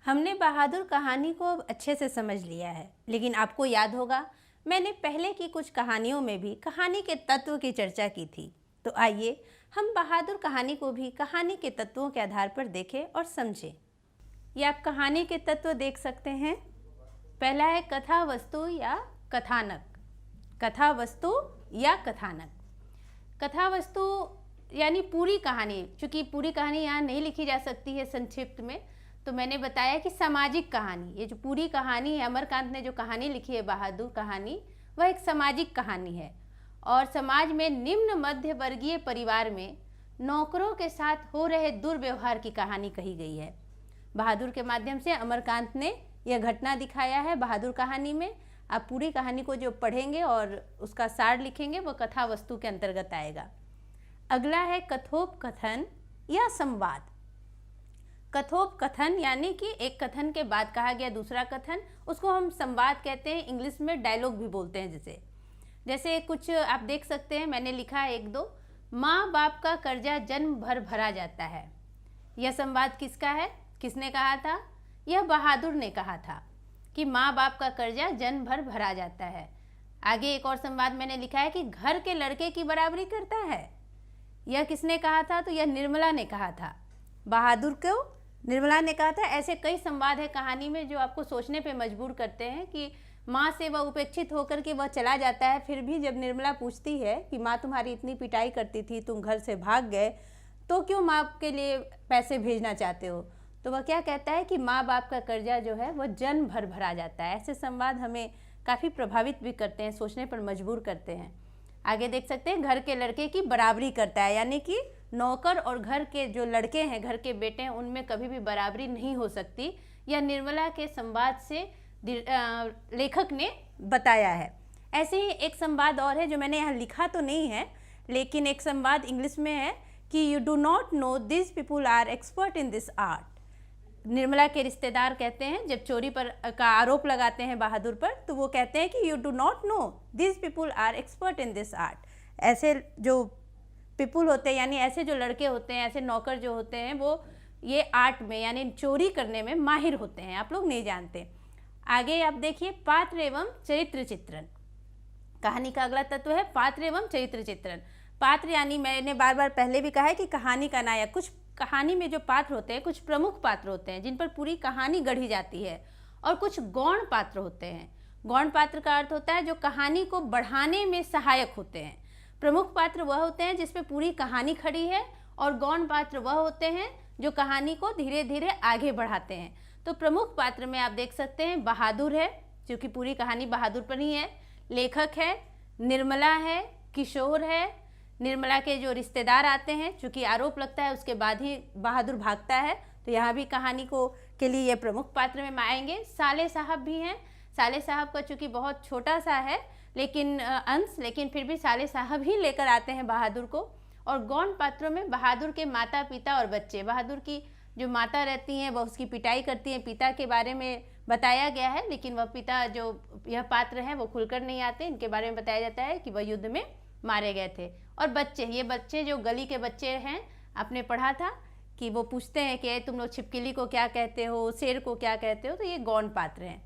हमने बहादुर कहानी को अच्छे से समझ लिया है, लेकिन आपको याद होगा मैंने पहले की कुछ कहानियों में भी कहानी के तत्व की चर्चा की थी। तो आइए हम बहादुर कहानी को भी कहानी के तत्वों के आधार पर देखें और समझें। ये आप कहानी के तत्व देख सकते हैं। पहला है कथा वस्तु या कथानक। कथा वस्तु या कथानक। कथा वस्तु यानी पूरी कहानी। चूँकि पूरी कहानी यहाँ नहीं लिखी जा सकती है संक्षिप्त में, तो मैंने बताया कि सामाजिक कहानी, ये जो पूरी कहानी है, अमरकांत ने जो कहानी लिखी है बहादुर कहानी, वह एक सामाजिक कहानी है। और समाज में निम्न मध्य वर्गीय परिवार में नौकरों के साथ हो रहे दुर्व्यवहार की कहानी कही गई है। बहादुर के माध्यम से अमरकांत ने यह घटना दिखाया है बहादुर कहानी में। आप पूरी कहानी को जो पढ़ेंगे और उसका सार लिखेंगे वो कथा वस्तु के अंतर्गत आएगा। अगला है कथोपकथन या संवाद। कथोपकथन यानी कि एक कथन के बाद कहा गया दूसरा कथन, उसको हम संवाद कहते हैं। इंग्लिश में डायलॉग भी बोलते हैं। जैसे कुछ आप देख सकते हैं, मैंने लिखा है एक दो। माँ बाप का कर्जा जन्म भर भरा जाता है। यह संवाद किसका है? किसने कहा था? यह बहादुर ने कहा था कि माँ बाप का कर्जा जन्म भर भरा जाता है। आगे एक और संवाद मैंने लिखा है कि घर के लड़के की बराबरी करता है। यह किसने कहा था? तो यह निर्मला ने कहा था। बहादुर को निर्मला ने कहा था। ऐसे कई संवाद है कहानी में जो आपको सोचने पे मजबूर करते हैं कि माँ से वह उपेक्षित होकर के वह चला जाता है, फिर भी जब निर्मला पूछती है कि माँ तुम्हारी इतनी पिटाई करती थी, तुम घर से भाग गए, तो क्यों माँ के लिए पैसे भेजना चाहते हो? तो वह क्या कहता है कि माँ बाप का कर्जा जो है वह जन्म भर भरा जाता है। ऐसे संवाद हमें काफ़ी प्रभावित भी करते हैं, सोचने पर मजबूर करते हैं। आगे देख सकते हैं, घर के लड़के की बराबरी करता है, यानी कि नौकर और घर के जो लड़के हैं, घर के बेटे हैं, उनमें कभी भी बराबरी नहीं हो सकती। यह निर्मला के संवाद से लेखक ने बताया है। ऐसे ही एक संवाद और है जो मैंने यहाँ लिखा तो नहीं है, लेकिन एक संवाद इंग्लिश में है कि you do not know this people are expert in this art. Nirmala के रिश्तेदार कहते हैं, जब चोरी पर का आरोप लगाते हैं बहादुर पर, तो वो कहते हैं कि you do not know this people are expert in this art. ऐसे जो पीपुल होते हैं, यानी ऐसे जो लड़के होते हैं, ऐसे नौकर जो होते हैं, वो ये आर्ट में यानी चोरी करने में माहिर होते हैं। आप लोग नहीं जानते। आगे आप देखिए, पात्र एवं चरित्र चित्रण। कहानी का अगला तत्व है पात्र एवं चरित्र चित्रण। पात्र यानी मैंने बार बार पहले भी कहा है कि कहानी का नायक। कुछ कहानी में जो पात्र होते हैं, कुछ प्रमुख पात्र होते हैं जिन पर पूरी कहानी गढ़ी जाती है, और कुछ गौण पात्र होते हैं। गौण पात्र का अर्थ होता है जो कहानी को बढ़ाने में सहायक होते हैं। प्रमुख पात्र वह होते हैं जिस पे पूरी कहानी खड़ी है, और गौण पात्र वह होते हैं जो कहानी को धीरे धीरे आगे बढ़ाते हैं। तो प्रमुख पात्र में आप देख सकते हैं बहादुर है, क्योंकि पूरी कहानी बहादुर पर ही है। लेखक है, निर्मला है, किशोर है। निर्मला के जो रिश्तेदार आते हैं, चूँकि आरोप लगता है उसके बाद ही बहादुर भागता है, तो यहाँ भी कहानी को के लिए ये प्रमुख पात्र में आएंगे। साले साहब भी हैं। साले साहब का चूँकि बहुत छोटा सा है लेकिन अंश, लेकिन फिर भी साले साहब ही लेकर आते हैं बहादुर को। और गौण पात्रों में बहादुर के माता पिता और बच्चे। बहादुर की जो माता रहती हैं वह उसकी पिटाई करती हैं। पिता के बारे में बताया गया है, लेकिन वह पिता जो यह पात्र हैं वो खुलकर नहीं आते। इनके बारे में बताया जाता है कि वह युद्ध में मारे गए थे। और बच्चे, ये बच्चे जो गली के बच्चे हैं, आपने पढ़ा था कि वो पूछते हैं कि तुम लोग छिपकली को क्या कहते हो, शेर को क्या कहते हो, तो ये गौण पात्र हैं।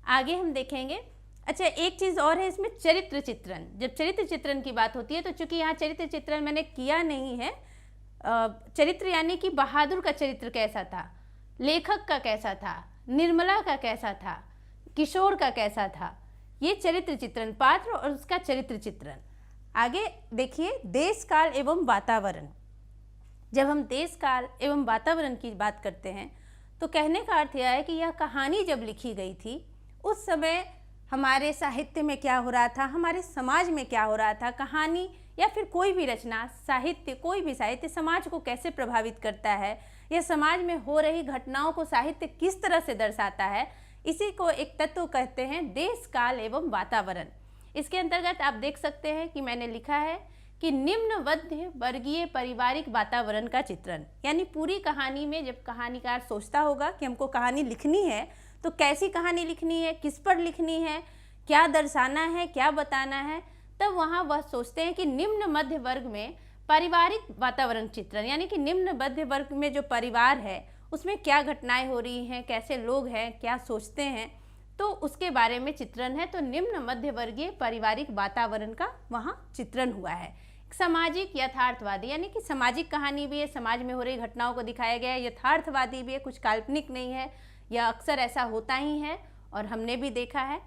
आगे हम देखेंगे। अच्छा, एक चीज़ और है इसमें, चरित्र चित्रण। जब चरित्र चित्रण की बात होती है, तो चूंकि यहाँ चरित्र चित्रण मैंने किया नहीं है, चरित्र यानी कि बहादुर का चरित्र कैसा था, लेखक का कैसा था, निर्मला का कैसा था, किशोर का कैसा था, ये चरित्र चित्रण, पात्र और उसका चरित्र चित्रण। आगे देखिए, देश काल एवं वातावरण। जब हम देश काल एवं वातावरण की बात करते हैं, तो कहने का अर्थ यह है कि यह कहानी जब लिखी गई थी, उस समय हमारे साहित्य में क्या हो रहा था, हमारे समाज में क्या हो रहा था। कहानी या फिर कोई भी रचना, साहित्य, कोई भी साहित्य समाज को कैसे प्रभावित करता है, यह समाज में हो रही घटनाओं को साहित्य किस तरह से दर्शाता है, इसी को एक तत्व कहते हैं देश काल एवं वातावरण। इसके अंतर्गत आप देख सकते हैं कि मैंने लिखा है कि निम्न मध्य वर्गीय पारिवारिक वातावरण का चित्रण। यानी पूरी कहानी में जब कहानीकार सोचता होगा कि हमको कहानी लिखनी है, तो कैसी कहानी लिखनी है, किस पर लिखनी है, क्या दर्शाना है, क्या बताना है, तब वहाँ वह सोचते हैं कि निम्न मध्य वर्ग में पारिवारिक वातावरण चित्रण, यानी कि निम्न मध्य वर्ग में जो परिवार है उसमें क्या घटनाएं हो रही हैं, कैसे लोग हैं, क्या सोचते हैं, तो उसके बारे में चित्रण है। तो निम्न मध्यवर्गीय पारिवारिक वातावरण का वहाँ चित्रण हुआ है। सामाजिक यथार्थवादी यानी कि सामाजिक कहानी भी है, समाज में हो रही घटनाओं को दिखाया गया है। यथार्थवादी भी है, कुछ काल्पनिक नहीं है, यह अक्सर ऐसा होता ही है और हमने भी देखा है।